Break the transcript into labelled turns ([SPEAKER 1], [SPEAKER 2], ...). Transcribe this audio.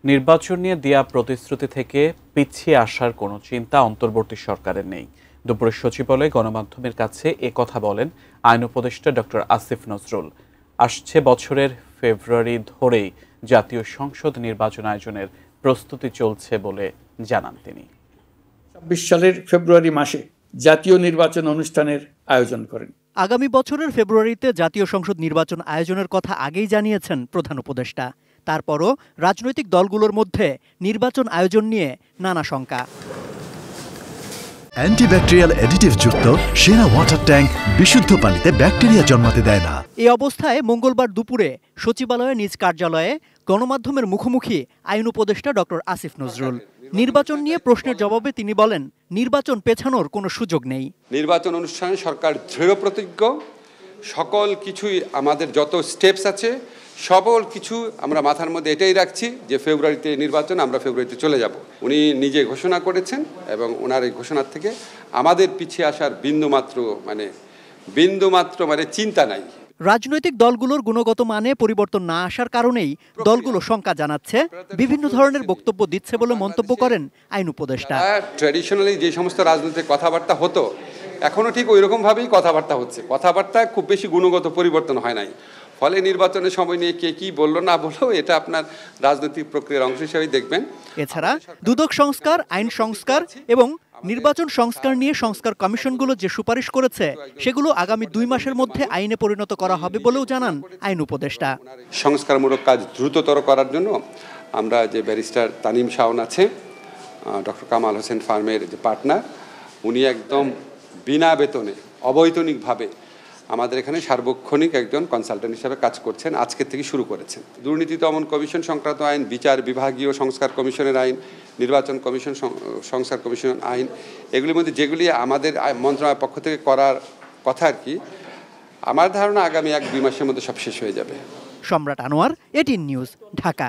[SPEAKER 1] নির্বাচন নিয়ে দেয়া প্রতিশ্রুতি থেকে পিছিয়ে আসার কোনো চিন্তা অন্তর্বর্তী সরকারের নেই। দুপুরে সচিবালয়ে গণমাধ্যমের কাছে কথা বলেন আইন উপদেষ্টা ডক্টর আসিফ নজরুল। আসছে বছরের ফেব্রুয়ারি ধরেই জাতীয় সংসদ নির্বাচন আয়োজনের প্রস্তুতি চলছে বলে জানান তিনি।
[SPEAKER 2] ২৬ সালের ফেব্রুয়ারি মাসে জাতীয় নির্বাচন অনুষ্ঠানের আয়োজন করেন।
[SPEAKER 3] আগামী বছরের ফেব্রুয়ারিতে জাতীয় সংসদ নির্বাচন আয়োজনের কথা আগেই জানিয়েছেন প্রধান উপদেষ্টা। তারপরও রাজনৈতিক দলগুলোর মধ্যে নির্বাচন আয়োজন নিয়ে নানা শঙ্কা।
[SPEAKER 4] অ্যান্টিব্যাকটেরিয়াল অ্যাডিটিভ যুক্ত সেরা ওয়াটার ট্যাঙ্ক বিশুদ্ধ পানিতে ব্যাকটেরিয়া জন্মাতে দেয় না।
[SPEAKER 3] এই অবস্থায় মঙ্গলবার দুপুরে সচিবালয়ে নিজ কার্যালয়ে গণমাধ্যমের মুখোমুখি আইন উপদেষ্টা ডক্টর আসিফ নজরুল। নির্বাচন নিয়ে প্রশ্নের জবাবে তিনি বলেন, নির্বাচন পেছানোর কোনো সুযোগ নেই।
[SPEAKER 5] নির্বাচন অনুষ্ঠানে সরকার দৃঢ় প্রতিজ্ঞ। সকল কিছুই আমাদের যত স্টেপস আছে সকল কিছু আমরা মাথার মধ্যে এটাই রাখছি যে ফেব্রুয়ারিতে নির্বাচন, আমরা ফেব্রুয়ারিতে চলে যাব। উনি নিজে ঘোষণা করেছেন এবং ওনার এই ঘোষণার থেকে আমাদের পিছিয়ে আসার বিন্দুমাত্র মানে চিন্তা নাই।
[SPEAKER 3] রাজনৈতিক দলগুলোর গুণগত মানে পরিবর্তন না আসার কারণেই দলগুলো শঙ্কা জানাচ্ছে, বিভিন্ন ধরনের বক্তব্য দিচ্ছে বলে মন্তব্য করেন আইন উপদেষ্টা।
[SPEAKER 5] ট্র্যাডিশনালি যে সমস্ত রাজনৈতিক কথাবার্তা হতো এখনো ঠিক ওই রকম ভাবেই কথাবার্তা হচ্ছে। কথাবার্তা খুব বেশি গুণগত পরিবর্তন হয় নাই। ফলে নির্বাচনের সময় নিয়ে কে কি বললো না বললো এটা আপনার রাজনৈতিক প্রক্রিয়ার অংশ হিসেবেই দেখবেন।
[SPEAKER 3] এছাড়া দুদক সংস্কার, আইন সংস্কার এবং নির্বাচন সংস্কার নিয়ে সংস্কার কমিশনগুলো যে সুপারিশ করেছে সেগুলো আগামী 2 মাসের মধ্যে আইনে পরিণত করা হবে বলেও জানান আইন উপদেষ্টা।
[SPEAKER 5] সংস্কারমূলক কাজ দ্রুততর করার জন্য আমরা যে ব্যারিস্টার তানিম শাওন আছে, ডক্টর কামাল হোসেন ফার্মের যে পার্টনার, উনি একদম বিনা বেতনে অবৈতনিকভাবে আমাদের এখানে সার্বক্ষণিক একজন কনসালটেন্ট হিসেবে কাজ করছেন। আজকের থেকে শুরু করেছেন। দুর্নীতি দমন কমিশন সংক্রান্ত আইন, বিচার বিভাগীয় সংস্কার কমিশনের আইন, নির্বাচন কমিশন সংস্কার কমিশন আইন, এগুলির মধ্যে যেগুলি আমাদের মন্ত্রণালয়ের পক্ষ থেকে করার কথা আর কি, আমার ধারণা আগামী 1-2 মাসের মধ্যে সব শেষ হয়ে যাবে।
[SPEAKER 3] সম্রাট আনোয়ার, এটিএন নিউজ, ঢাকা।